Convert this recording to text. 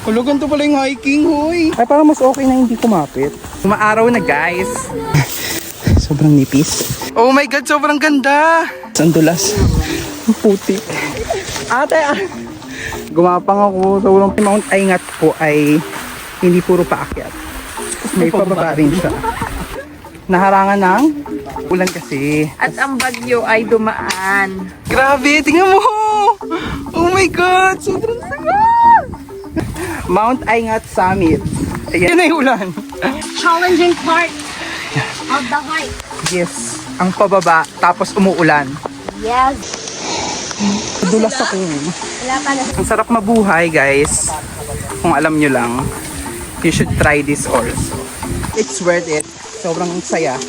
Hulo, ganito pala yung hiking, hoy. Ay, parang mas okay na hindi kumapit. Umaaraw na, guys. Sobrang nipis. Oh my God, sobrang ganda. Sandulas. Ang puti. Ate, gumapang ako. Sobrang Mount Aingat po ay hindi puro paakyat. May pababa rin siya. Naharangan ng ulan kasi. At ang bagyo ay dumaan. Grabe, tingnan mo! Oh my God! Sobrang saya! Mount Aingat Summit. Ayan na yung ulan. Challenging part of the hike. Yes, ang pababa, tapos umuulan. Yes. Dulas ako. Wala pa na. Ang sarap mabuhay, guys. Kung alam nyo lang, you should try this also. It's worth it. Sobrang saya.